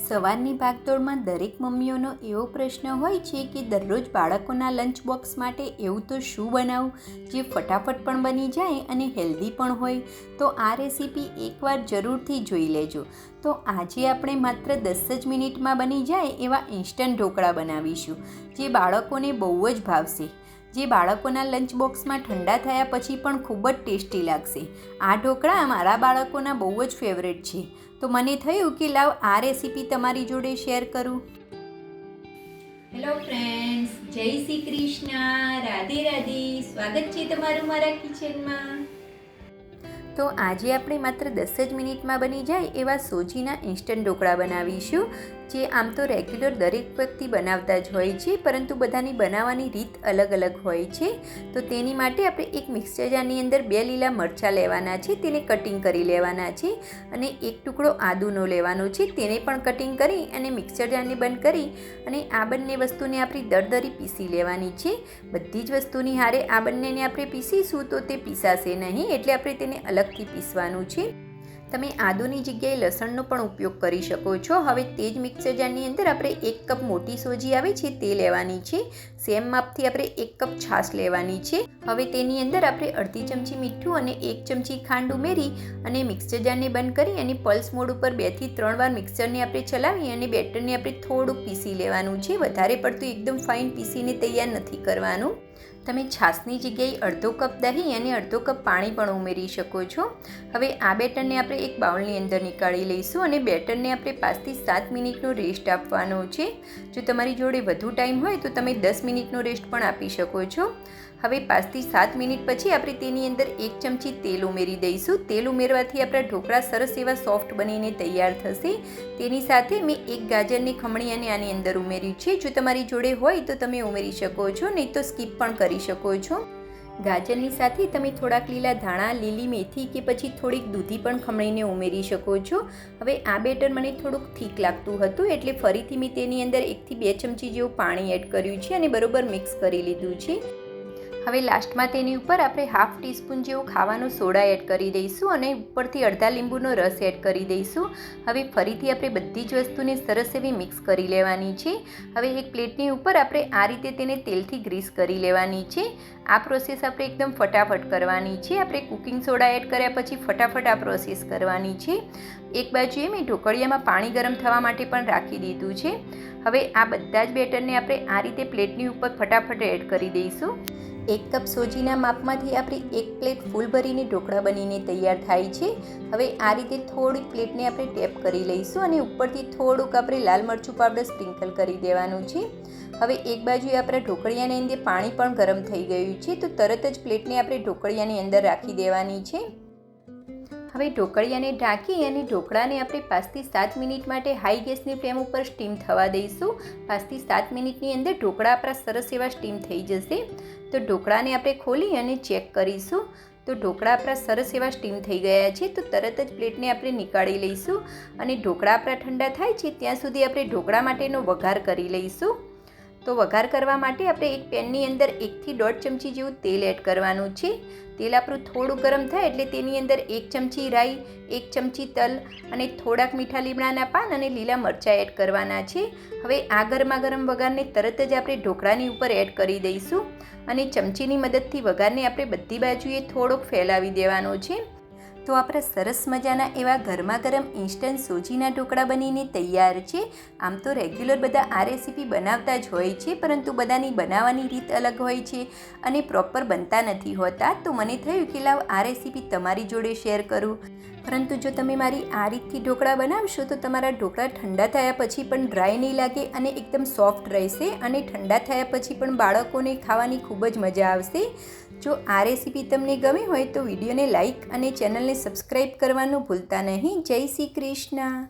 સવારની ભાગદોડમાં દરેક મમ્મીઓનો એવો પ્રશ્ન હોય છે કે દરરોજ બાળકોના લંચ બોક્સ માટે એવું તો શું બનાવું જે ફટાફટ પણ બની જાય અને હેલ્ધી પણ હોય. તો આ રેસીપી એકવાર જરૂરથી જોઈ લેજો. તો આજે આપણે માત્ર 10 જ મિનિટમાં બની જાય એવા ઇન્સ્ટન્ટ ઢોકળા બનાવીશું જે બાળકોને બહુ જ ભાવશે, જે બાળકોના લંચ બોક્સમાં ઠંડા થયા પછી પણ ખૂબ જ ટેસ્ટી લાગશે. આ ઢોકળા મારા બાળકોના બહુ જ ફેવરેટ છે, તો મને થયું કે લાવ આ રેસીપી તમારી જોડે શેર કરું. હેલો ફ્રેન્ડ્સ, જય શ્રી કૃષ્ણ, રાધે રાધે. સ્વાગત છે તમારું મારા કિચનમાં. તો આજે આપણે માત્ર 10 જ મિનિટમાં બની જાય એવા સોજીના ઇન્સ્ટન્ટ ઢોકળા બનાવીશું, જે આમ તો રેગ્યુલર દરેક વ્યક્તિ બનાવતા જ હોય છે, પરંતુ બધાની બનાવવાની રીત અલગ અલગ હોય છે. તો તેની માટે આપણે એક મિક્સર જારની અંદર 2 લીલા મરચાં લેવાના છે, તેને કટિંગ કરી લેવાના છે, અને એક ટુકડો આદુનો લેવાનો છે, તેને પણ કટિંગ કરી અને મિક્સર જારને બંધ કરી અને આ બંને વસ્તુને આપણે દરદરી પીસી લેવાની છે. બધી જ વસ્તુની હારે આ બંનેને આપણે પીસીશું તો તે પીસાશે નહીં, એટલે આપણે તેને અલગથી પીસવાનું છે. તમે આદુની જગ્યાએ લસણનો પણ ઉપયોગ કરી શકો છો. હવે તે જ મિક્સર જારની અંદર આપણે 1 કપ મોટી સોજી આવે છે તે લેવાની છે. સેમ માપથી આપણે 1 કપ છાશ લેવાની છે. હવે તેની અંદર આપણે અડધી ચમચી મીઠું અને 1 ચમચી ખાંડ ઉમેરી અને મિક્સર જારને બંધ કરી અને પલ્સ મોડ ઉપર 2 થી 3 વાર મિક્સરને આપણે ચલાવી અને બેટરને આપણે થોડુંક પીસી લેવાનું છે. વધારે પડતું એકદમ ફાઇન પીસીને તૈયાર નથી કરવાનું. તમે છાશની જગ્યાએ અડધો કપ દહીં અને અડધો કપ પાણી પણ ઉમેરી શકો છો. હવે આ બેટરને આપણે એક બાઉલની અંદર નીકાળી લઈશું અને બેટરને આપણે 5 થી 7 મિનિટનો રેસ્ટ આપવાનો છે. જો તમારી જોડે વધુ ટાઈમ હોય તો તમે 10 મિનિટનો રેસ્ટ પણ આપી શકો છો. હવે 5 થી 7 મિનિટ પછી આપણે તેની અંદર 1 ચમચી તેલ ઉમેરી દઈશું. તેલ ઉમેરવાથી આપણા ઢોકળા સરસ એવા સોફ્ટ બનીને તૈયાર થશે. તેની સાથે મેં 1 ગાજરની ખમણી અને આની અંદર ઉમેર્યું છે. જો તમારી જોડે હોય તો તમે ઉમેરી શકો છો, નહીં તો સ્કીપ પણ કરી શકો છો. ગાજરની સાથે તમે થોડાક લીલા ધાણા, લીલી મેથી કે પછી થોડીક દૂધી પણ ખમણીને ઉમેરી શકો છો. હવે આ બેટર મને થોડુંક થીક લાગતું હતું, એટલે ફરીથી મેં તેની અંદર 1 થી 2 ચમચી જેવું પાણી એડ કર્યું છે અને બરોબર મિક્સ કરી લીધું છે. હવે લાસ્ટમાં તેની ઉપર આપણે 1/2 ટીસ્પૂન જેવું ખાવાનો સોડા એડ કરી દઈશું અને ઉપરથી અડધા લીંબુનો રસ એડ કરી દઈશું. હવે ફરીથી આપણે બધી જ વસ્તુને સરસ એવી મિક્સ કરી લેવાની છે. હવે એક પ્લેટની ઉપર આપણે આ રીતે તેને તેલથી ગ્રીસ કરી લેવાની છે. આ પ્રોસેસ આપણે એકદમ ફટાફટ કરવાની છે. આપણે કુકિંગ સોડા એડ કર્યા પછી ફટાફટ આ પ્રોસેસ કરવાની છે. એક બાજુએ મેં ઢોકળિયામાં પાણી ગરમ થવા માટે પણ રાખી દીધું છે. હવે આ બધા જ બેટરને આપણે આ રીતે પ્લેટની ઉપર ફટાફટ એડ કરી દઈશું. 1 કપ સોજીના માપમાંથી આપણે 1 પ્લેટ ફૂલ ભરીને ઢોકળા બનીને તૈયાર થાય છે. હવે આ રીતે થોડીક પ્લેટને આપણે ટેપ કરી લઈશું અને ઉપરથી થોડુંક આપણે લાલ મરચું પાવડર સ્પ્રિંકલ કરી દેવાનું છે. હવે એક બાજુએ આપણા ઢોકળિયાની અંદર પાણી પણ ગરમ થઈ ગયું છે, તો તરત જ પ્લેટને આપણે ઢોકળિયાની અંદર રાખી દેવાની છે. હવે ઢોકળિયાને ઢાંકી અને ઢોકળાને આપણે 5 થી 7 મિનિટ માટે હાઈ ગેસની ફ્લેમ ઉપર સ્ટીમ થવા દઈશું. 5 થી 7 મિનિટની અંદર ઢોકળા આપણા સરસ એવા સ્ટીમ થઈ જશે. તો ઢોકળાને આપણે ખોલી અને ચેક કરીશું. તો ઢોકળા આપણા સરસ એવા સ્ટીમ થઈ ગયા છે, તો તરત જ પ્લેટને આપણે નીકાળી લઈશું અને ઢોકળા આપણા ઠંડા થાય છે ત્યાં સુધી આપણે ઢોકળા માટેનો વઘાર કરી લઈશું. તો વઘાર કરવા માટે આપણે એક પેનની અંદર 1 થી 1.5 ચમચી જેવું તેલ એડ કરવાનું છે. તેલ આપણું થોડું ગરમ થાય એટલે તેની અંદર 1 ચમચી રાઈ, 1 ચમચી તલ અને થોડાક મીઠા લીમડાના પાન અને લીલા મરચાં એડ કરવાના છે. હવે આ ગરમા ગરમ વઘારને તરત જ આપણે ઢોકળાની ઉપર એડ કરી દઈશું અને ચમચીની મદદથી વઘારને આપણે બધી બાજુએ થોડોક ફેલાવી દેવાનો છે. તો આપણા સરસ મજાના એવા ગરમા ગરમ ઇન્સ્ટન્ટ સોજીના ઢોકળા બનીને તૈયાર છે. આમ તો રેગ્યુલર બધા આ રેસીપી બનાવતા જ હોય છે, પરંતુ બધાની બનાવવાની રીત અલગ હોય છે અને પ્રોપર બનતા નથી હોતા. તો મને થયું કે લાવ આ રેસીપી તમારી જોડે શેર કરું. પરંતુ જો તમે મારી આ રીતથી ઢોકળા બનાવશો તો તમારા ઢોકળા ઠંડા થયા પછી પણ ડ્રાય નહીં લાગે અને એકદમ સોફ્ટ રહેશે, અને ઠંડા થયા પછી પણ બાળકોને ખાવાની ખૂબ જ મજા આવશે. જો આ રેસીપી તમને ગમી હોય તો વિડીયોને લાઇક અને ચેનલને સબસ્ક્રાઈબ કરવાનું ભૂલતા નહીં. જય શ્રી કૃષ્ણ.